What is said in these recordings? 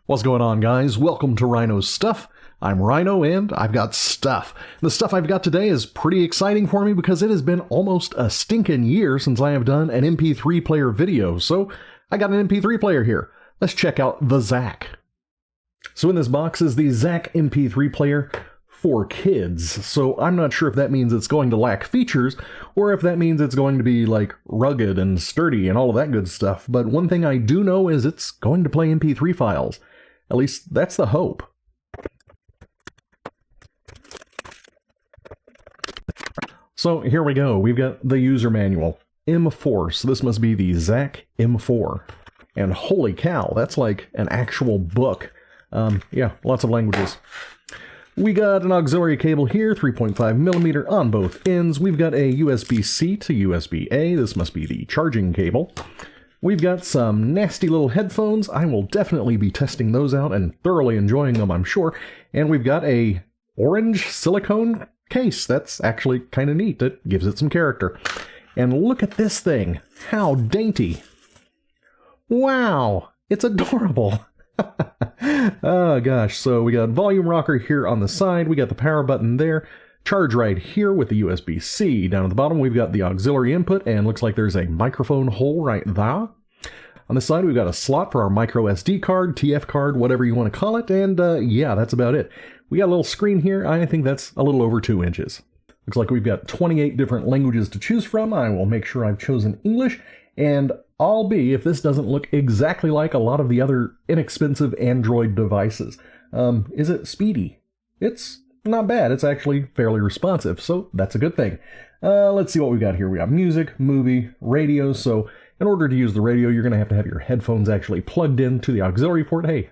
What's going on, guys? Welcome to Rhino's Stuff. I'm Rhino, and I've got stuff. The stuff I've got today is pretty exciting for me because it has been almost a stinking year since I have done an MP3 player video, so I got an MP3 player here. Let's check out the ZAC. So in this box is the ZAC MP3 player for kids, so I'm not sure if that means it's going to lack features, or if that means it's going to be, like, rugged and sturdy and all of that good stuff, but one thing I do know is it's going to play MP3 files. At least, that's the hope. So here we go. We've got the user manual. M4, so this must be the ZAC M4. And holy cow, that's like an actual book. Yeah, lots of languages. We got an auxiliary cable here, 3.5mm on both ends. We've got a USB-C to USB-A. This must be the charging cable. We've got some nasty little headphones. I will definitely be testing those out and thoroughly enjoying them, I'm sure. And we've got a orange silicone case. That's actually kind of neat. It gives it some character. And look at this thing. How dainty. Wow, it's adorable. Oh gosh, so we got volume rocker here on the side. We got the power button there. Charge right here with the USB-C. Down at the bottom, we've got the auxiliary input, and looks like there's a microphone hole right there. On this side, we've got a slot for our micro SD card, TF card, whatever you want to call it, and yeah, that's about it. We got a little screen here. I think that's a little over 2 inches. Looks like we've got 28 different languages to choose from. I will make sure I've chosen English, and I'll be, if this doesn't look exactly like a lot of the other inexpensive Android devices. Is it speedy? It's not bad. It's actually fairly responsive, so that's a good thing. Let's see what we've got here. We got music, movie, radio. So in order to use the radio, you're going to have your headphones actually plugged into the auxiliary port. Hey,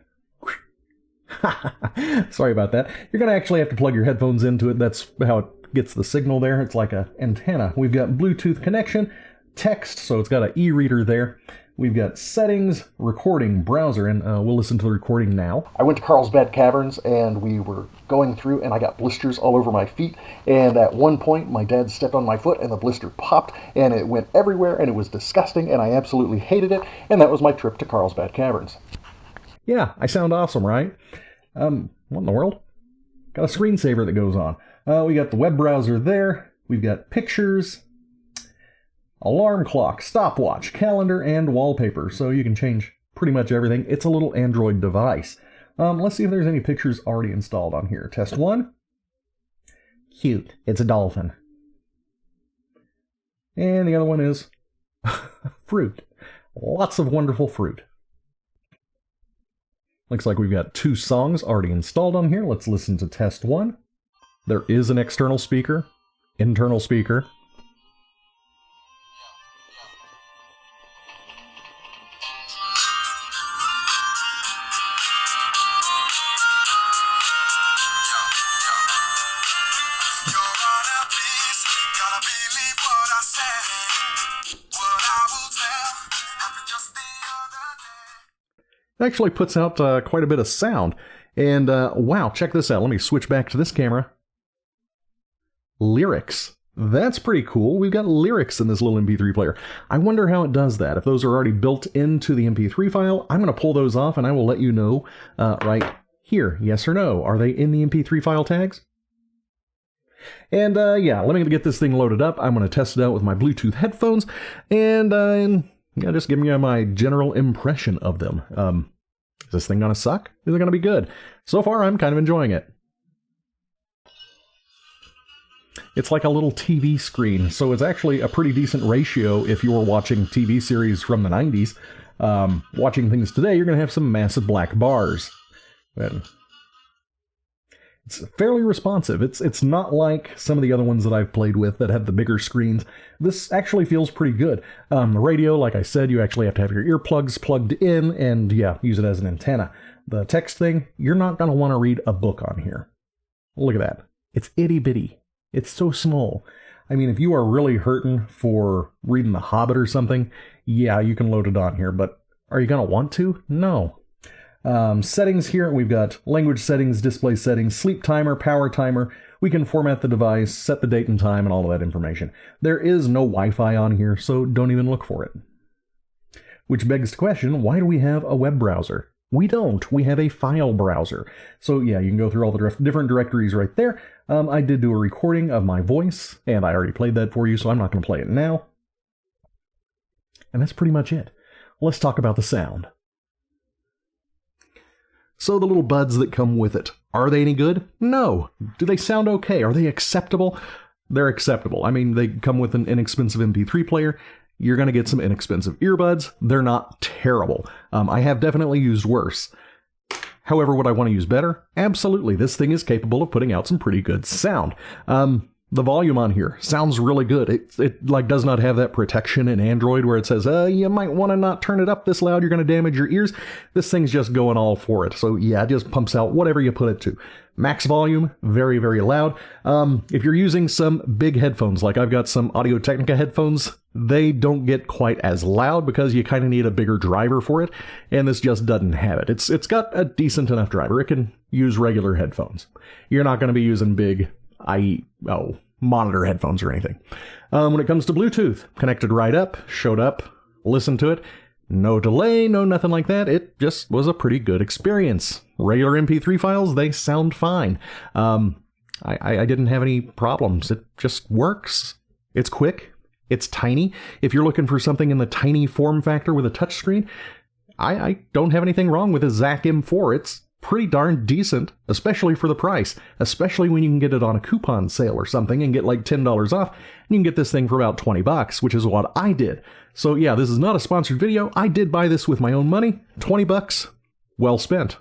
sorry about that. You're going to actually have to plug your headphones into it. That's how it gets the signal there. It's like an antenna. We've got Bluetooth connection, text, so it's got an e-reader there. We've got settings, recording, browser, and we'll listen to the recording now. I went to Carlsbad Caverns, and we were going through, and I got blisters all over my feet, and at one point, my dad stepped on my foot, and the blister popped, and it went everywhere, and it was disgusting, and I absolutely hated it, and that was my trip to Carlsbad Caverns. Yeah, I sound awesome, right? What in the world? Got a screensaver that goes on. We got the web browser there. We've got pictures, alarm clock, stopwatch, calendar, and wallpaper, so you can change pretty much everything. It's a little Android device. Let's see if there's any pictures already installed on here. Test 1. Cute. It's a dolphin. And the other one is fruit. Lots of wonderful fruit. Looks like we've got 2 songs already installed on here. Let's listen to test 1. There is an external speaker, internal speaker. It actually puts out quite a bit of sound. And wow, check this out. Let me switch back to this camera. Lyrics. That's pretty cool. We've got lyrics in this little MP3 player. I wonder how it does that. If those are already built into the MP3 file, I'm going to pull those off and I will let you know right here. Yes or no. Are they in the MP3 file tags? And yeah, let me get this thing loaded up. I'm going to test it out with my Bluetooth headphones. And yeah, just giving you my general impression of them. Is this thing gonna suck? Is it gonna be good? So far, I'm kind of enjoying it. It's like a little TV screen, so it's actually a pretty decent ratio if you're watching TV series from the 90s. Watching things today, you're gonna have some massive black bars. And it's fairly responsive. It's not like some of the other ones that I've played with that have the bigger screens. This actually feels pretty good. The radio, like I said, you actually have to have your earplugs plugged in and, yeah, use it as an antenna. The text thing, you're not going to want to read a book on here. Look at that. It's itty-bitty. It's so small. I mean, if you are really hurting for reading The Hobbit or something, yeah, you can load it on here, but are you going to want to? No. Settings here, we've got language settings, display settings, sleep timer, power timer. We can format the device, set the date and time, and all of that information. There is no Wi-Fi on here, so don't even look for it. Which begs the question, why do we have a web browser? We don't. We have a file browser. So yeah, you can go through all the different directories right there. I did do a recording of my voice, and I already played that for you, so I'm not going to play it now. And that's pretty much it. Let's talk about the sound. So the little buds that come with it, are they any good? No. Do they sound okay? Are they acceptable? They're acceptable. I mean, they come with an inexpensive MP3 player. You're going to get some inexpensive earbuds. They're not terrible. I have definitely used worse. However, would I want to use better? Absolutely. This thing is capable of putting out some pretty good sound. The volume on here sounds really good. It like does not have that protection in Android where it says, you might want to not turn it up this loud, you're going to damage your ears. This thing's just going all for it. So yeah, it just pumps out whatever you put it to. Max volume, very, very loud. If you're using some big headphones, like I've got some Audio-Technica headphones, they don't get quite as loud because you kind of need a bigger driver for it, and this just doesn't have it. It's got a decent enough driver. It can use regular headphones. You're not going to be using big monitor headphones or anything. When it comes to Bluetooth, connected right up, showed up, listened to it. No delay, no nothing like that. It just was a pretty good experience. Regular MP3 files, they sound fine. I didn't have any problems. It just works. It's quick. It's tiny. If you're looking for something in the tiny form factor with a touchscreen, I don't have anything wrong with a ZAC M4. It's pretty darn decent, especially for the price, especially when you can get it on a coupon sale or something and get like $10 off, and you can get this thing for about $20, which is what I did. So yeah, this is not a sponsored video. I did buy this with my own money. $20, well spent.